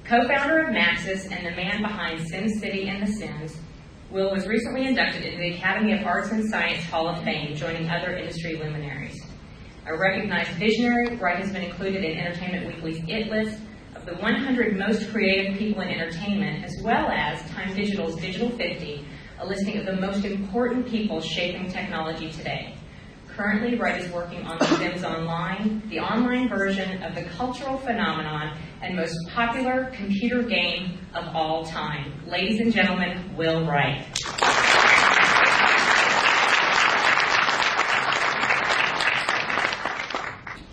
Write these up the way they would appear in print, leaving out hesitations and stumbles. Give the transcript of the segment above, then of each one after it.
Co-founder of Maxis and the man behind SimCity and The Sims, Will was recently inducted into the Academy of Arts and Science Hall of Fame, joining other industry luminaries. A recognized visionary, Wright has been included in Entertainment Weekly's IT List of the 100 most creative people in entertainment, as well as Time Digital's Digital 50, a listing of the most important people shaping technology today. Currently, Wright is working on The Sims Online, the online version of the cultural phenomenon and most popular computer game of all time. Ladies and gentlemen, Will Wright.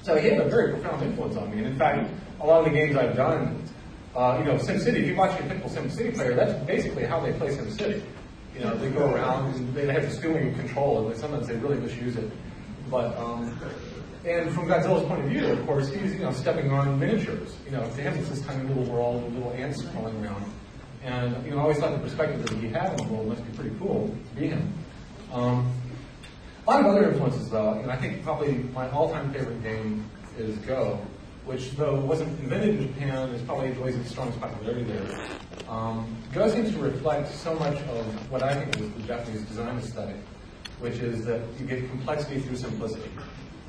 So he had a very profound influence on me, and in fact, a lot of the games I've done, SimCity, if you watch a typical SimCity player, that's basically how they play SimCity. They go around and they have this feeling of control, and sometimes they really misuse it. But, and from Godzilla's point of view, of course, he's, stepping on miniatures. To him, it's this tiny little world with little ants crawling around. And, I always thought the perspective that he had on the world must be pretty cool to be him. A lot of other influences, though. I think probably my all-time favorite game is Go, which, though wasn't invented in Japan, is probably enjoys its strongest popularity there. Go seems to reflect so much of what I think is the Japanese design aesthetic, which is that you get complexity through simplicity.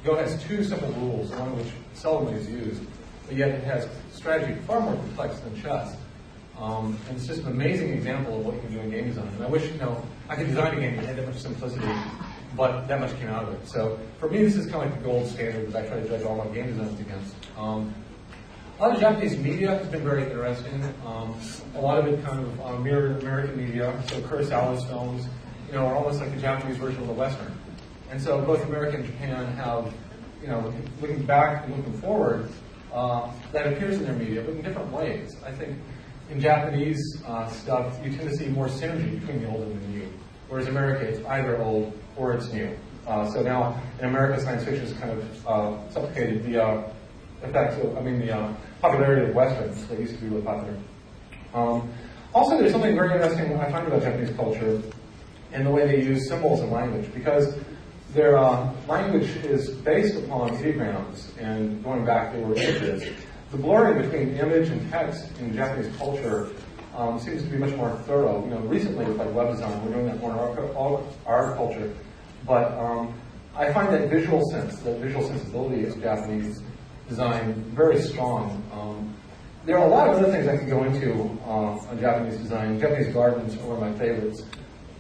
Go has two simple rules, one of which seldom is used, but yet it has strategy far more complex than chess. And it's just an amazing example of what you can do in game design. And I wish, I could design a game that had that much simplicity, but that much came out of it. So for me, this is kind of like the gold standard that I try to judge all my game designs against. A lot of Japanese media has been very interesting. A lot of it kind of mirrored American media. So Kurosawa's films, are almost like a Japanese version of the Western. And so both America and Japan have, looking back and looking forward, that appears in their media, but in different ways. I think in Japanese stuff, you tend to see more synergy between the old and the new. Whereas in America, it's either old or it's new. So now, in America, science fiction has kind of suffocated the effects of, the popularity of Westerns that used to be really popular. Also, there's something very interesting I find about Japanese culture in the way they use symbols and language, because their language is based upon ideograms, and going back, they were images. The blurring between image and text in Japanese culture seems to be much more thorough. Recently with like web design, we're doing that more in our culture. But I find that visual sensibility of Japanese design very strong. There are a lot of other things I could go into on Japanese design. Japanese gardens are one of my favorites.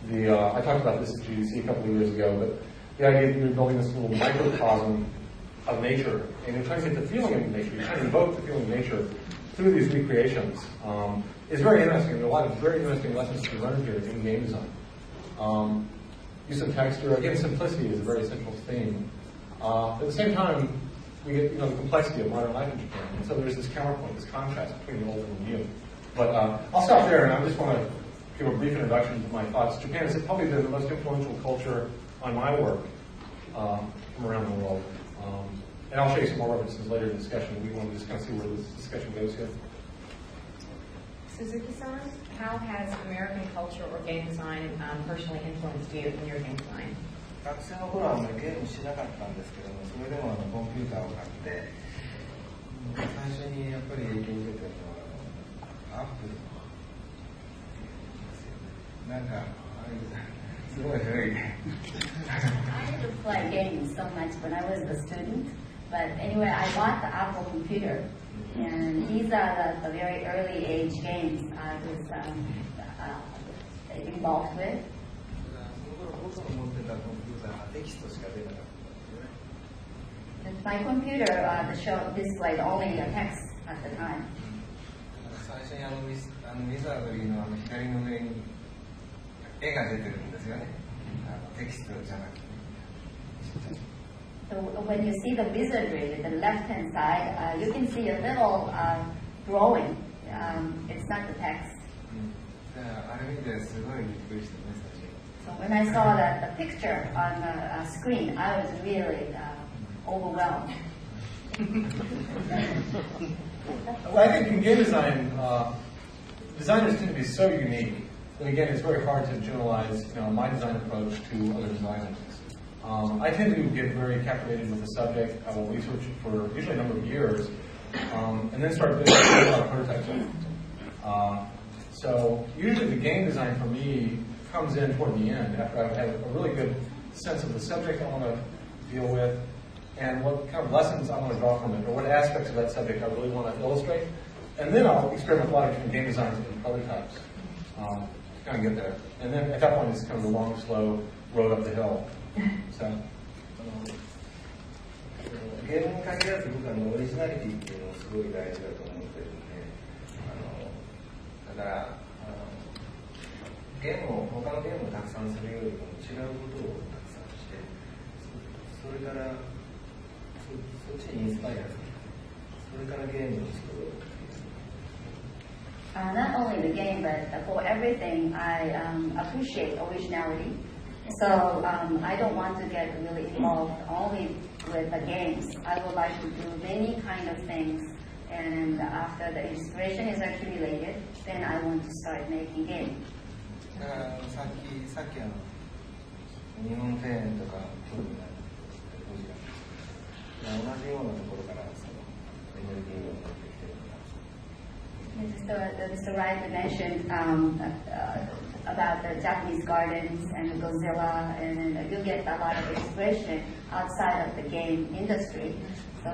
I talked about this at GDC a couple of years ago, but the idea that you're building this little microcosm of nature, and you're trying to get the feeling of nature, you're trying to evoke the feeling of nature through these recreations, is very interesting. There are a lot of very interesting lessons to learn here in game design. Use of texture, again, simplicity is a very central theme. At the same time, we get the complexity of modern life in Japan, and so there's this counterpoint, this contrast between the old and the new. But I'll stop there, and I just want to give a brief introduction to my thoughts. Japan has probably been the most influential culture on my work from around the world. And I'll show you some more references later in the discussion. We want to just kind of see where this discussion goes here. Suzuki-san, how has American culture or game design personally influenced you in your game design? 学生の頃はあんまりゲームしなかったんですけども、それでもコンピューターを買って、最初にやっぱり影響を受けたのはアップルなんかすごい古い。I didn't play games so much when I was a student, but anyway, I bought the Apple computer, and these are the very early age games I was involved with. 僕の持ってたコンピューターはテキストしか出なかった。And my computer, the show displayed only text at the time. 最初にウィザードリーの左の上に絵が出てるんですよね。テキストじゃなくて。So when you see the wizardry, the left-hand side, you can see a little drawing. It's not the text. あれ見てすごいびっくりしてね、最初。So when I saw the picture on the screen, I was really overwhelmed. Well, I think in game design, designers tend to be so unique that again, it's very hard to generalize, my design approach to other designers. I tend to get very captivated with the subject. I will research it for usually a number of years, and then start building a prototype. So usually the game design for me comes in toward the end after I've had a really good sense of the subject I want to deal with and what kind of lessons I want to draw from it or what aspects of that subject I really want to illustrate. And then I'll experiment with a lot of different game designs and prototypes to kind of get there. And then at that point it's kind of the long, slow road up the hill. So. ゲームに限らず僕はオリジナリティっていうのをすごい大事だと思ってるんで、だからゲームを他のゲームをたくさんするよりも違うことをたくさんして、それからそっちにインスパイアする、それからゲームを作ろう。Not only the game, but for everything, I appreciate originality. So I don't want to get really involved only with the games. I would like to do many kind of things, and after the inspiration is accumulated, then I want to start making games. だからさっき日本庭園とか興味がある同じようなところからそのエネルギーを持ってきてるから。Mr. Wright mentioned about the Japanese gardens and the Godzilla, and you get a lot of inspiration outside of the game industry. So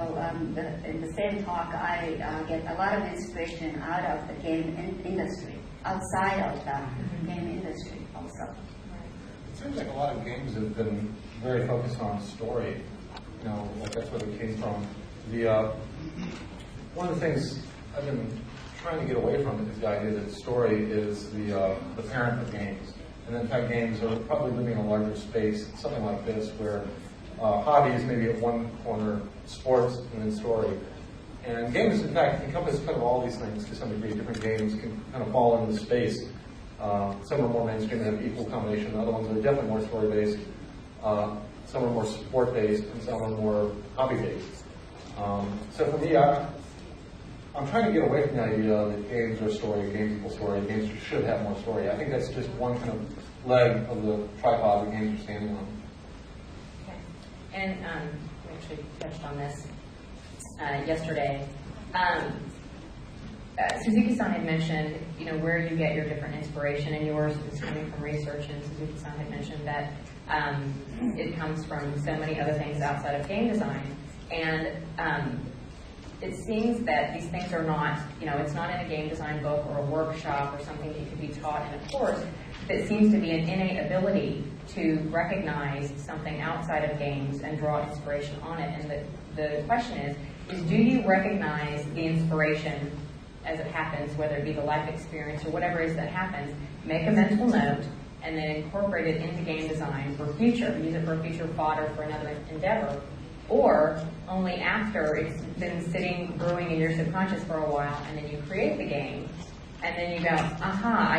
in the same talk, I get a lot of inspiration out of the game industry, outside of the game industry also. It seems like a lot of games have been very focused on story. You know, like that's where it came from. One of the things I've been trying to get away from is the idea that story is the parent of games. And in fact, games are probably living in a larger space, something like this, where hobbies maybe at one corner, sports, and then story. And games, in fact, encompass kind of all these things to some degree. Different games can kind of fall into the space. Some are more mainstream and have equal combination. Other ones are definitely more story-based. Some are more sport-based, and some are more hobby-based. So for me, I'm trying to get away from the idea that games are story, games equal story, games should have more story. I think that's just one kind of leg of the tripod that games are standing on. Okay. And we actually touched on this yesterday. Suzuki-san had mentioned, you know, where you get your different inspiration, and yours is coming from research, and Suzuki-san had mentioned that it comes from so many other things outside of game design. And it seems that these things are not, you know, it's not in a game design book or a workshop or something that could be taught in a course. It seems to be an innate ability to recognize something outside of games and draw inspiration on it. And the question is do you recognize the inspiration as it happens, whether it be the life experience or whatever it is that happens, make a mental note, and then incorporate it into game design for future, use it for future fodder for another endeavor, or only after it's been sitting, brewing in your subconscious for a while, and then you create the game, and then you go, aha,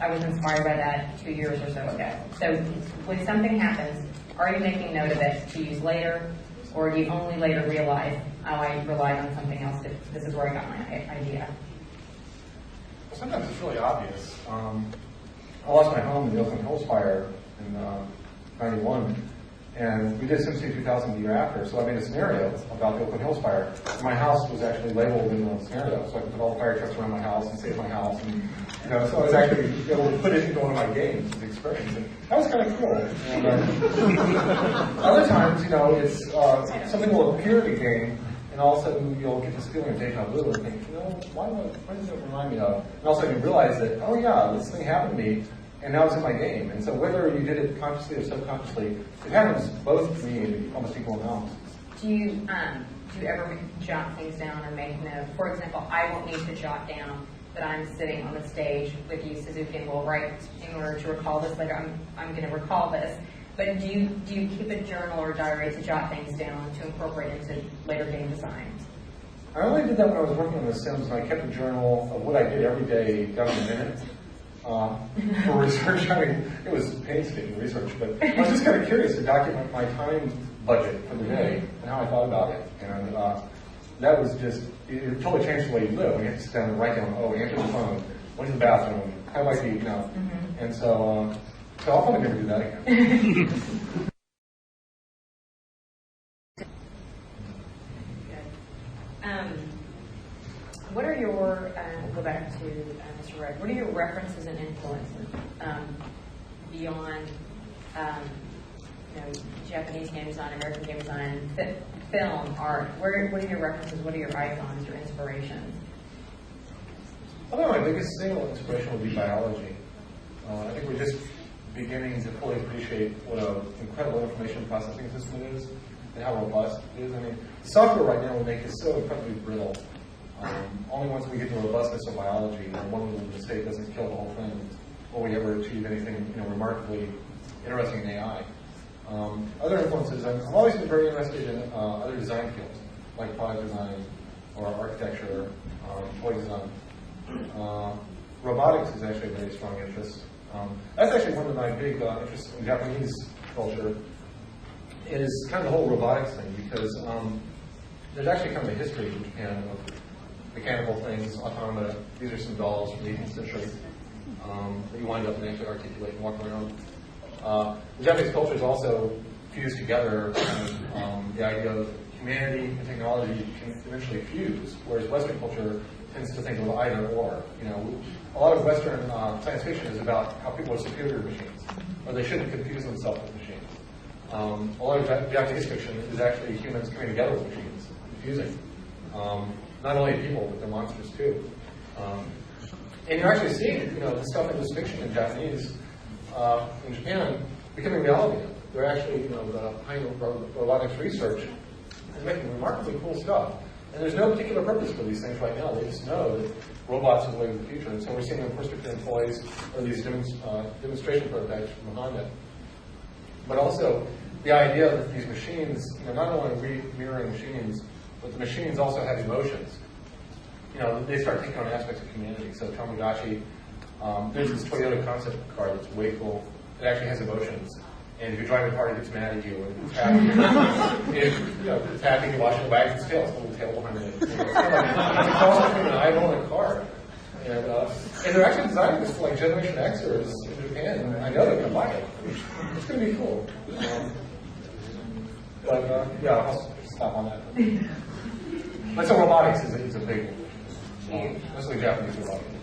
I was inspired by that 2 years or so ago. So when something happens, are you making note of it to use later, or do you only later realize, oh, I relied on something else, this is where I got my idea? Well, sometimes it's really obvious. I lost my home in the Oakland Hills fire in '91. And we did SimCity 2000 the year after, so I made a scenario about the Oakland Hills fire. My house was actually labeled in the scenario, so I could put all the fire trucks around my house and save my house. And, you know, so I was actually able to put it into one of my games, the experience. And that was kind of cool. And, other times, you know, it's something will appear in a game, and all of a sudden you'll get this feeling of deja vu and think, you know, what does it remind me of? And all of a sudden you realize that, oh yeah, this thing happened to me. And now it's in my game. And so whether you did it consciously or subconsciously, it happens both to me in almost equal amounts. Do you ever jot things down or make notes? For example, I won't need to jot down that I'm sitting on the stage with you, Suzuki and Will Wright, in order to recall this later. I'm going to recall this. But do you keep a journal or diary to jot things down to incorporate into later game design? I only did that when I was working on The Sims, and I kept a journal of what I did every day down to a minute. For research, I mean, it was painstaking research, but I was just kind of curious to document my time budget for the day and how I thought about it. And that was just, it totally changed the way you live. When you have to sit down and write down, oh, answer the phone, went to the bathroom, how do I eat, you know. And so I'll probably never do that again. what are your, we'll go back to Mr. Wright, what are your references and influences beyond Japanese game design, American game design, film, art? What are your references? What are your icons, your inspirations? I think my biggest single inspiration would be biology. I think we're just beginning to fully appreciate what an incredible information processing system it is and how robust it is. I mean, software right now will make it so incredibly brittle. Only once we get the robustness of biology, one little mistake doesn't kill the whole thing, will we ever achieve anything remarkably interesting in AI. Other influences, I've always been very interested in other design fields, like product design or architecture, toy design. Robotics is actually a very strong interest. That's actually one of my big interests in Japanese culture, is kind of the whole robotics thing, because there's actually kind of a history in Japan of mechanical things, automata. These are some dolls from the 18th century that you wind up and actually articulate and walk around. The Japanese culture is also fused together, and the idea of humanity and technology can eventually fuse, whereas Western culture tends to think of either or. A lot of Western science fiction is about how people are superior to machines, or they shouldn't confuse themselves with machines. A lot of Japanese fiction is actually humans coming together with machines, fusing. Not only people, but they're monsters too. And you're actually seeing, the stuff in this fiction in Japanese, in Japan, becoming reality. They're actually, behind robotics research is making remarkably cool stuff. And there's no particular purpose for these things right now. They just know that robots are the way of the future. And so we're seeing them first in toys or these demonstration prototypes from Honda. But also the idea that these machines, not only are mirroring machines, but the machines also have emotions. They start taking on aspects of humanity. So Tamagotchi, there's this Toyota concept car that's way cool. It actually has emotions. And if you're driving hard, it gets mad at you. And it's happy. It's happy, you wash it, wags its tail, it's a little tail behind it. It's a cross between an idol and a car. And they're actually designing this for Generation Xers in Japan. And I know they're going to buy it. It's going to be cool. I'll stop on that. But so robotics is a big one. Mostly Japanese robotics.